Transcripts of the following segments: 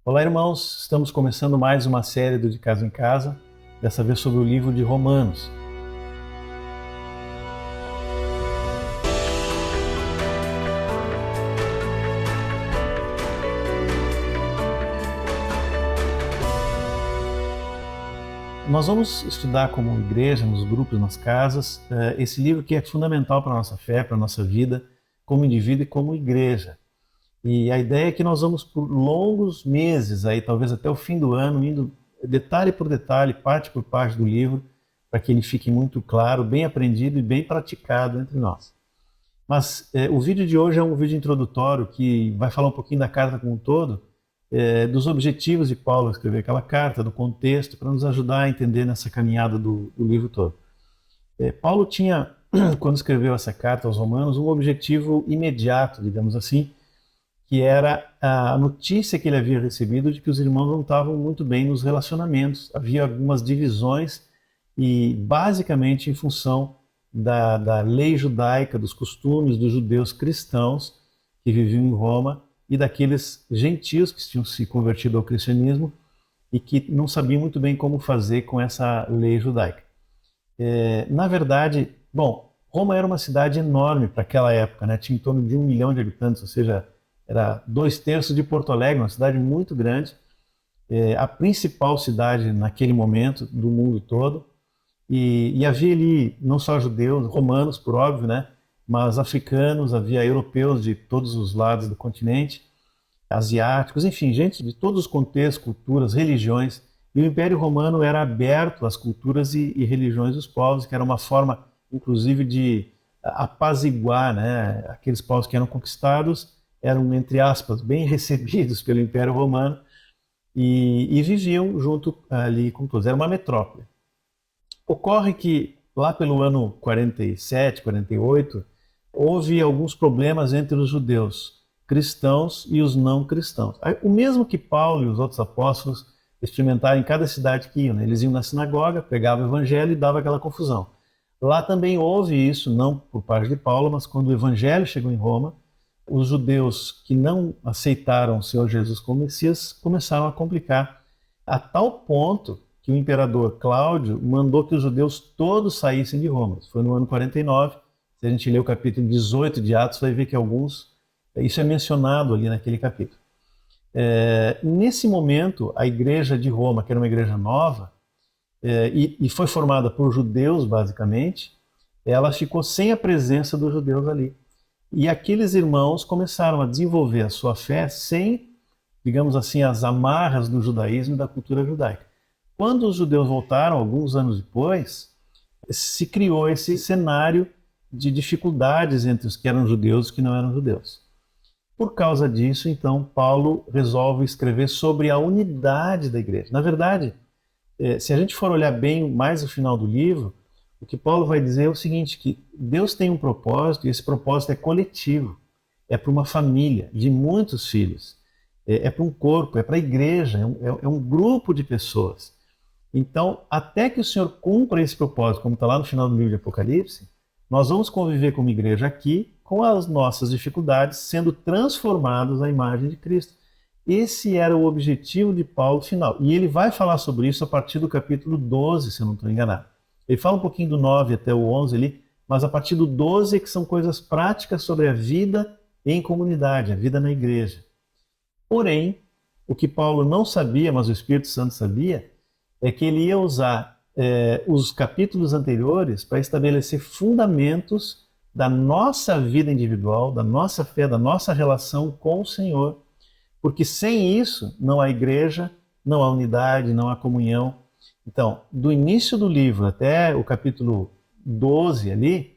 Olá, irmãos! Estamos começando mais uma série do De Casa em Casa, dessa vez sobre o livro de Romanos. Nós vamos estudar como igreja, nos grupos, nas casas, esse livro que é fundamental para a nossa fé, para a nossa vida, como indivíduo e como igreja. E a ideia é que nós vamos por longos meses, aí talvez até o fim do ano, indo detalhe por detalhe, parte por parte do livro, para que ele fique muito claro, bem aprendido e bem praticado entre nós. Mas o vídeo de hoje é um vídeo introdutório que vai falar um pouquinho da carta como um todo, dos objetivos de Paulo escrever aquela carta, do contexto, para nos ajudar a entender nessa caminhada do livro todo. Paulo tinha, quando escreveu essa carta aos Romanos, um objetivo imediato, digamos assim, que era a notícia que ele havia recebido de que os irmãos não estavam muito bem nos relacionamentos. Havia algumas divisões e basicamente em função da lei judaica, dos costumes dos judeus cristãos que viviam em Roma e daqueles gentios que tinham se convertido ao cristianismo e que não sabiam muito bem como fazer com essa lei judaica. Na verdade, Roma era uma cidade enorme para aquela época, né? Tinha em torno de 1 milhão de habitantes, ou seja, era 2/3 de Porto Alegre, uma cidade muito grande, a principal cidade naquele momento do mundo todo. E havia ali não só judeus, romanos, por óbvio, né? Mas africanos, havia europeus de todos os lados do continente, asiáticos, enfim, gente de todos os contextos, culturas, religiões. E o Império Romano era aberto às culturas e religiões dos povos, que era uma forma, inclusive, de apaziguar, né? Aqueles povos que eram conquistados eram, entre aspas, bem recebidos pelo Império Romano e viviam junto ali com todos. Era uma metrópole. Ocorre que lá pelo ano 47, 48, houve alguns problemas entre os judeus cristãos e os não cristãos. O mesmo que Paulo e os outros apóstolos experimentaram em cada cidade que iam, né? Eles iam na sinagoga, pregavam o evangelho e dava aquela confusão. Lá também houve isso, não por parte de Paulo, mas quando o evangelho chegou em Roma, os judeus que não aceitaram o Senhor Jesus como Messias começaram a complicar, a tal ponto que o imperador Cláudio mandou que os judeus todos saíssem de Roma. Foi no ano 49, se a gente ler o capítulo 18 de Atos, vai ver que isso é mencionado ali naquele capítulo. Nesse momento, a igreja de Roma, que era uma igreja nova, e foi formada por judeus, basicamente, ela ficou sem a presença dos judeus ali. E aqueles irmãos começaram a desenvolver a sua fé sem, digamos assim, as amarras do judaísmo e da cultura judaica. Quando os judeus voltaram, alguns anos depois, se criou esse cenário de dificuldades entre os que eram judeus e os que não eram judeus. Por causa disso, então, Paulo resolve escrever sobre a unidade da igreja. Na verdade, se a gente for olhar bem mais o final do livro, o que Paulo vai dizer é o seguinte, que Deus tem um propósito e esse propósito é coletivo, é para uma família de muitos filhos, é para um corpo, é para a igreja, é um grupo de pessoas. Então, até que o Senhor cumpra esse propósito, como está lá no final do livro de Apocalipse, nós vamos conviver como igreja aqui com as nossas dificuldades, sendo transformados à imagem de Cristo. Esse era o objetivo de Paulo final. E ele vai falar sobre isso a partir do capítulo 12, se eu não estou enganado. Ele fala um pouquinho do 9 até o 11 ali, mas a partir do 12 é que são coisas práticas sobre a vida em comunidade, a vida na igreja. Porém, o que Paulo não sabia, mas o Espírito Santo sabia, é que ele ia usar os capítulos anteriores para estabelecer fundamentos da nossa vida individual, da nossa fé, da nossa relação com o Senhor. Porque sem isso não há igreja, não há unidade, não há comunhão. Então, do início do livro até o capítulo 12 ali,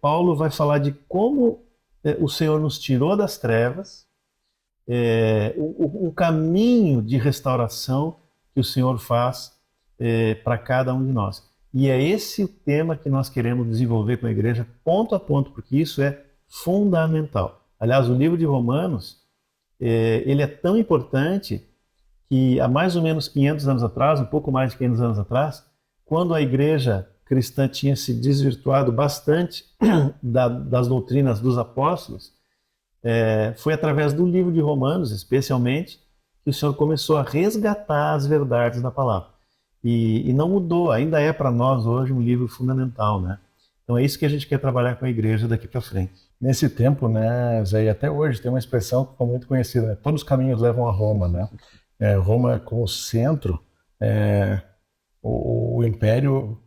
Paulo vai falar de como o Senhor nos tirou das trevas, o caminho de restauração que o Senhor faz para cada um de nós. E é esse o tema que nós queremos desenvolver com a igreja, ponto a ponto, porque isso é fundamental. Aliás, o livro de Romanos, ele é tão importante que há mais ou menos 500 anos atrás, um pouco mais de 500 anos atrás, quando a igreja cristã tinha se desvirtuado bastante das doutrinas dos apóstolos, foi através do livro de Romanos, especialmente, que que o Senhor começou a resgatar as verdades da palavra. E não mudou, ainda é para nós hoje um livro fundamental, né? Então é isso que a gente quer trabalhar com a igreja daqui para frente. Nesse tempo, né, Zé, e até hoje tem uma expressão que ficou muito conhecida, né? Todos os caminhos levam a Roma, né? Roma como centro, o império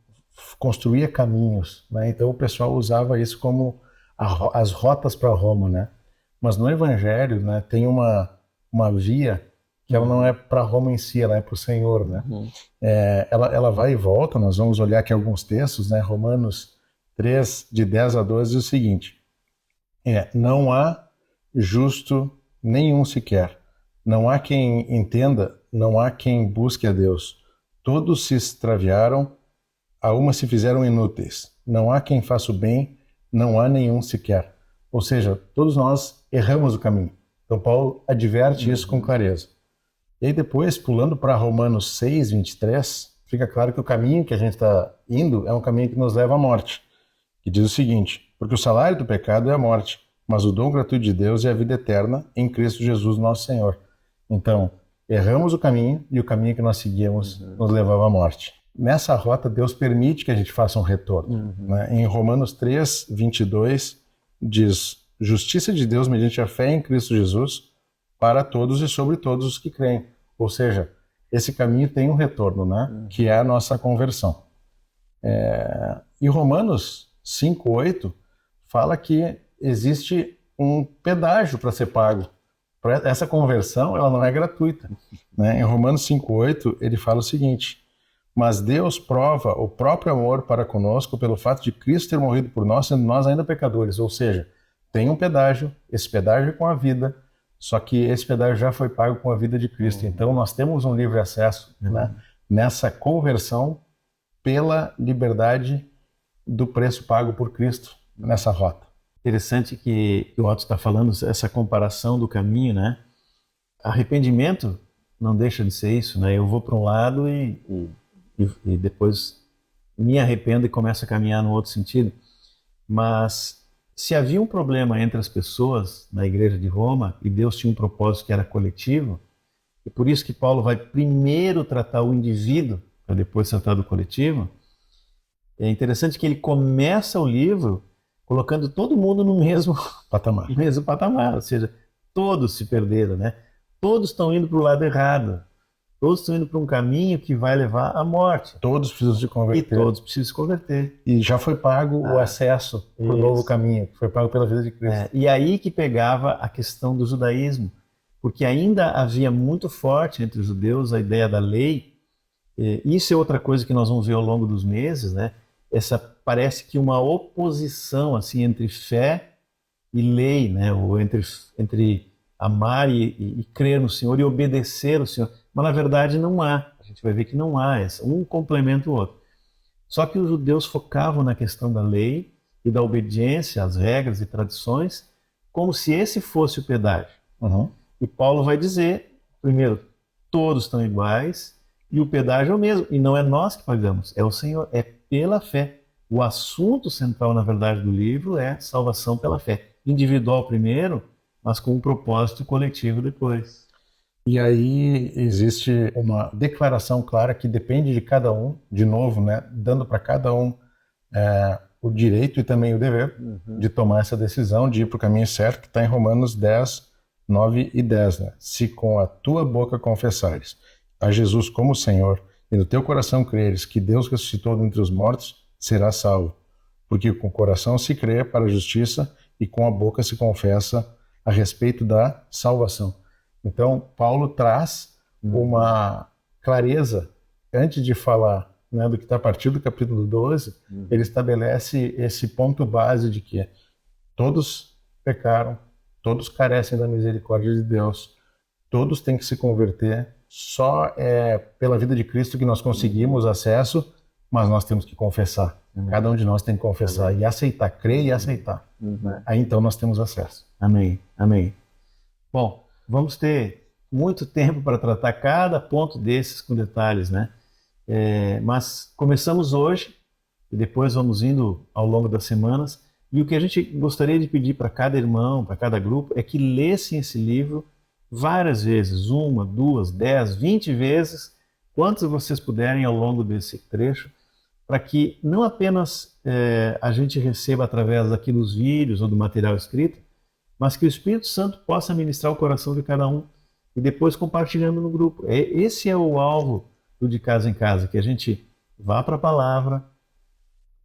construía caminhos, né? Então o pessoal usava isso como as rotas para Roma, né? Mas no Evangelho, né, tem uma via que ela não é para Roma em si, ela é para o Senhor, né? Ela vai e volta, nós vamos olhar aqui alguns textos, né? Romanos 3, de 10 a 12, diz o seguinte: não há justo nenhum sequer, não há quem entenda, não há quem busque a Deus. Todos se extraviaram, a uma se fizeram inúteis. Não há quem faça o bem, não há nenhum sequer. Ou seja, todos nós erramos o caminho. Então Paulo adverte isso com clareza. E aí depois, pulando para Romanos 6, 23, fica claro que o caminho que a gente está indo é um caminho que nos leva à morte. Que diz o seguinte: porque o salário do pecado é a morte, mas o dom gratuito de Deus é a vida eterna em Cristo Jesus nosso Senhor. Então, erramos o caminho e o caminho que nós seguíamos nos levava à morte. Nessa rota, Deus permite que a gente faça um retorno. Né? Em Romanos 3, 22, diz: justiça de Deus mediante a fé em Cristo Jesus para todos e sobre todos os que creem. Ou seja, esse caminho tem um retorno, né? Que é a nossa conversão. E Romanos 5:8 fala que existe um pedágio para ser pago. Essa conversão, ela não é gratuita, né? Em Romanos 5:8 ele fala o seguinte: mas Deus prova o próprio amor para conosco pelo fato de Cristo ter morrido por nós, sendo nós ainda pecadores. Ou seja, tem um pedágio, esse pedágio é com a vida, só que esse pedágio já foi pago com a vida de Cristo. Então nós temos um livre acesso, né, nessa conversão pela liberdade do preço pago por Cristo nessa rota. Interessante que o Otto está falando, essa comparação do caminho, né? Arrependimento não deixa de ser isso, né? Eu vou para um lado e depois me arrependo e começo a caminhar no outro sentido. Mas se havia um problema entre as pessoas na igreja de Roma e Deus tinha um propósito que era coletivo, e por isso que Paulo vai primeiro tratar o indivíduo para depois tratar do coletivo. É interessante que ele começa o livro colocando todo mundo no mesmo patamar, ou seja, todos se perderam, né? Todos estão indo para o lado errado, todos estão indo para um caminho que vai levar à morte. Todos precisam se converter. E todos precisam se converter. E já foi pago o acesso para o novo caminho, que foi pago pela vida de Cristo. E aí que pegava a questão do judaísmo, porque ainda havia muito forte entre os judeus a ideia da lei. Isso é outra coisa que nós vamos ver ao longo dos meses, né? Parece que uma oposição assim entre fé e lei, né? Ou entre amar e crer no Senhor e obedecer ao Senhor. Mas na verdade não há. A gente vai ver que não há. Um complementa o outro. Só que os judeus focavam na questão da lei e da obediência às regras e tradições como se esse fosse o pedágio. E Paulo vai dizer, primeiro, todos estão iguais e o pedágio é o mesmo. E não é nós que pagamos, é o Senhor, é pela fé. O assunto central, na verdade, do livro é salvação pela fé. Individual primeiro, mas com um propósito coletivo depois. E aí existe uma declaração clara que depende de cada um, de novo, né, dando para cada um o direito e também o dever de tomar essa decisão, de ir para o caminho certo, que está em Romanos 10, 9 e 10. Né? Se com a tua boca confessares a Jesus como Senhor e no teu coração creres que Deus ressuscitou dentre os mortos, serás salvo. Porque com o coração se crê para a justiça e com a boca se confessa a respeito da salvação. Então, Paulo traz uma clareza, antes de falar, né, do que está a partir do capítulo 12, ele estabelece esse ponto base de que todos pecaram, todos carecem da misericórdia de Deus, todos têm que se converter, só é pela vida de Cristo que nós conseguimos acesso, mas nós temos que confessar. Cada um de nós tem que confessar e aceitar, crer e aceitar. Aí então nós temos acesso. Amém, amém. Bom, vamos ter muito tempo para tratar cada ponto desses com detalhes, né? Mas começamos hoje e depois vamos indo ao longo das semanas. E o que a gente gostaria de pedir para cada irmão, para cada grupo, é que lessem esse livro várias vezes, 1, 2, 10, 20 vezes, quantos vocês puderem ao longo desse trecho, para que não apenas a gente receba através daqui dos vídeos ou do material escrito, mas que o Espírito Santo possa ministrar o coração de cada um e depois compartilhando no grupo. Esse é o alvo do De Casa em Casa, que a gente vá para a palavra,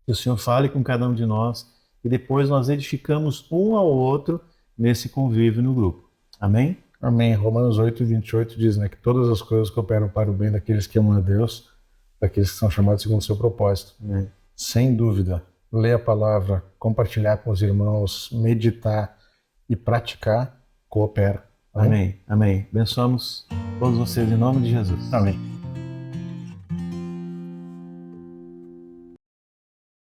que o Senhor fale com cada um de nós e depois nós edificamos um ao outro nesse convívio no grupo. Amém? Amém. Romanos 8:28 diz, né, que todas as coisas cooperam para o bem daqueles que amam a Deus, daqueles que são chamados segundo o seu propósito. Amém. Sem dúvida, ler a palavra, compartilhar com os irmãos, meditar e praticar, coopera. Amém. Amém. Abençoamos todos vocês em nome de Jesus. Amém.